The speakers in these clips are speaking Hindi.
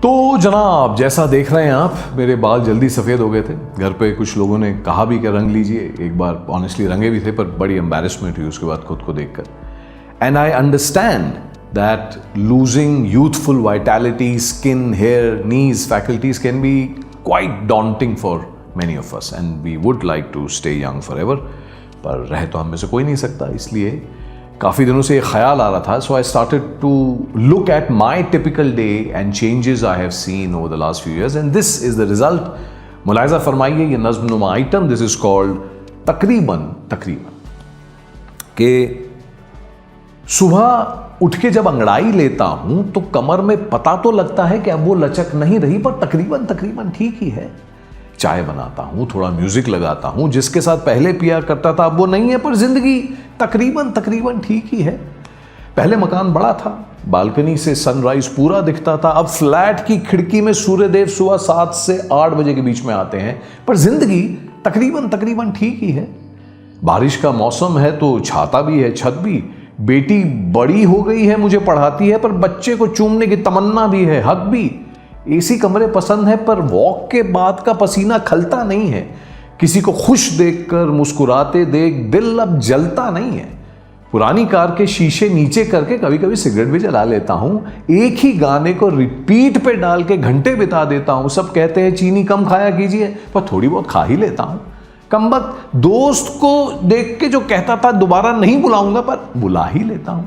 तो जनाब, जैसा देख रहे हैं आप, मेरे बाल जल्दी सफ़ेद हो गए थे। घर पे कुछ लोगों ने कहा भी कि रंग लीजिए। एक बार ऑनेस्टली रंगे भी थे, पर बड़ी एम्बैरेसमेंट हुई उसके बाद खुद को देखकर। And I understand that losing youthful vitality, skin, hair, knees, faculties can be quite daunting for many of us and we would like to stay young for ever. पर रह तो हम में से कोई नहीं सकता, इसलिए काफ़ी दिनों से ये ख्याल आ रहा था। So I started to look at my typical day and changes I have seen over the last few years and this is the result. मुलाहिजा फरमाइए, ये नज़्म-नुमा आइटम, दिस इज कॉल्ड तकरीबन के सुबह उठ के जब अंगड़ाई लेता हूं तो कमर में पता तो लगता है कि अब वो लचक नहीं रही, पर तकरीबन ठीक ही है। चाय बनाता हूं, थोड़ा म्यूजिक लगाता हूं, जिसके साथ पहले पिया करता था अब वो नहीं है, पर जिंदगी तकरीबन ठीक ही है। पहले मकान बड़ा था, बालकनी से सनराइज पूरा दिखता था। अब फ्लैट की खिड़की में सूर्यदेव सुबह 7 से 8 बजे के बीच में आते हैं, पर जिंदगी तकरीबन ठीक ही है। बारिश का मौसम है तो छाता भी है, छत भी। बेटी बड़ी हो गई है, मुझे पढ़ाती है, पर बच्चे को चूमने की तमन्ना भी है, हक भी। एसी कमरे पसंद है, पर वॉक के बाद का पसीना खलता नहीं है। किसी को खुश देखकर मुस्कुराते देख दिल अब जलता नहीं है। पुरानी कार के शीशे नीचे करके कभी कभी सिगरेट भी जला लेता हूं। एक ही गाने को रिपीट पे डाल के घंटे बिता देता हूं। सब कहते हैं चीनी कम खाया कीजिए, पर थोड़ी बहुत खा ही लेता हूं। कमबख्त दोस्त को देख के जो कहता था दोबारा नहीं बुलाऊंगा, पर बुला ही लेता हूं।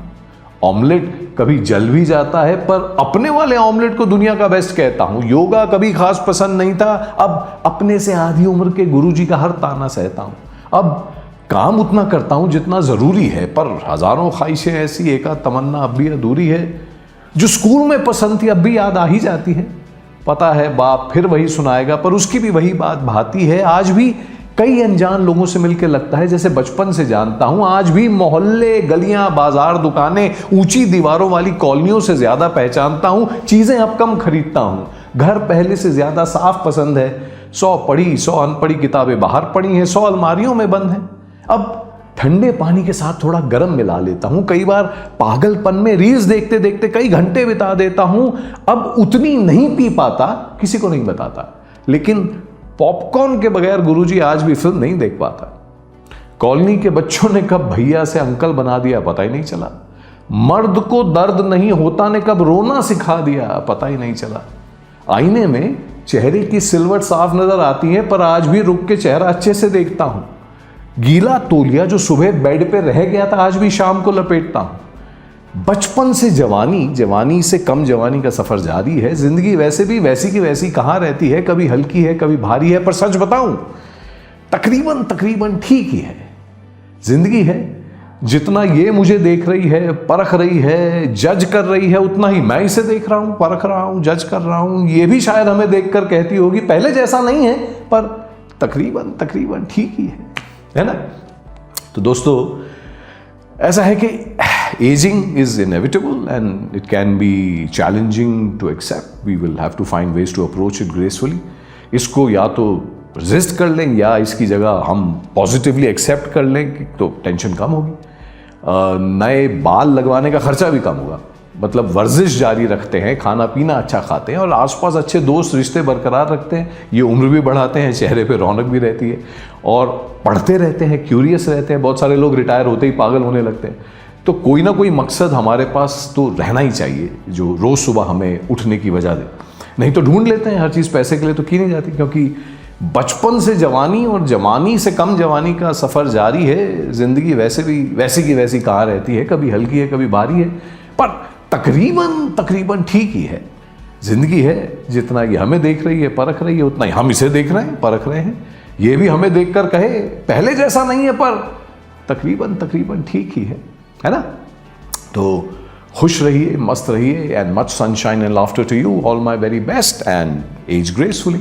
ऑमलेट कभी जल भी जाता है, पर अपने वाले ऑमलेट को दुनिया का बेस्ट कहता हूं। योगा कभी खास पसंद नहीं था, अब अपने से आधी उम्र के गुरुजी का हर ताना सहता हूं। अब काम उतना करता हूं जितना जरूरी है, पर हजारों ख्वाहिशें ऐसी, एकाध तमन्ना अब भी अधूरी है। जो स्कूल में पसंद थी अब भी याद आ ही जाती है। पता है बाप फिर वही सुनाएगा, पर उसकी भी वही बात भाती है। आज भी कई अनजान लोगों से मिलकर लगता है जैसे बचपन से जानता हूं। आज भी मोहल्ले, गलियां, बाजार, दुकानें, ऊंची दीवारों वाली कॉलोनियों से ज्यादा पहचानता हूं। चीजें अब कम खरीदता हूं। घर पहले से ज्यादा साफ पसंद है। 100 पढ़ी 100 अनपढ़ी किताबें बाहर पड़ी हैं, 100 अलमारियों में बंद हैं। अब ठंडे पानी के साथ थोड़ा गर्म मिला लेता हूं। कई बार पागलपन में रील्स देखते देखते कई घंटे बिता देता हूं। अब उतनी नहीं पी पाता, किसी को नहीं बताता, लेकिन पॉपकॉर्न के बगैर गुरुजी आज भी फिल्म नहीं देख पाता। कॉलोनी के बच्चों ने कब भैया से अंकल बना दिया पता ही नहीं चला। मर्द को दर्द नहीं होता ने कब रोना सिखा दिया पता ही नहीं चला। आईने में चेहरे की सिलवट साफ नजर आती है, पर आज भी रुक के चेहरा अच्छे से देखता हूं। गीला तौलिया जो सुबह बेड पे रह गया था आज भी शाम को लपेटता हूं। बचपन से जवानी, जवानी से कम जवानी का सफर जारी है। जिंदगी वैसे भी वैसी की वैसी कहां रहती है, कभी हल्की है कभी भारी है, पर सच बताऊं तकरीबन ठीक ही है। जिंदगी है, जितना ये मुझे देख रही है, परख रही है, जज कर रही है, उतना ही मैं इसे देख रहा हूं, परख रहा हूं, जज कर रहा हूं। ये भी शायद हमें देखकर कहती होगी पहले जैसा नहीं है, पर तकरीबन ठीक ही है ना। तो दोस्तों, ऐसा है कि aging is inevitable and it can be challenging to accept. We will have to find ways to approach it gracefully. इसको या तो resist कर लें या इसकी जगह हम positively accept कर लें, तो टेंशन कम होगी। नए बाल लगवाने का खर्चा भी कम होगा। मतलब वर्जिश जारी रखते हैं, खाना पीना अच्छा खाते हैं और आसपास अच्छे दोस्त रिश्ते बरकरार रखते हैं। ये उम्र भी बढ़ाते हैं, चेहरे पे रौनक भी रहती है और पढ़ते रहते हैं, क्यूरियस रहते हैं। बहुत सारे लोग रिटायर होते ही पागल होने लगते हैं। तो कोई ना कोई मकसद हमारे पास तो रहना ही चाहिए जो रोज़ सुबह हमें उठने की वजह दे। नहीं तो ढूंढ लेते हैं हर चीज़ पैसे के लिए तो की नहीं जाती, क्योंकि बचपन से जवानी और जवानी से कम जवानी का सफ़र जारी है। ज़िंदगी वैसे भी वैसी की वैसी कहाँ रहती है, कभी हल्की है कभी भारी है, पर तकरीबन ठीक ही है। ज़िंदगी है, जितना ये हमें देख रही है, परख रही है, उतना ही हम इसे देख रहे हैं, परख रहे हैं। ये भी हमें देखकर कहे पहले जैसा नहीं है, पर तकरीबन ठीक ही है ना। तो खुश रहिए, मस्त रहिए, and much sunshine and laughter to you. All my very best and age gracefully.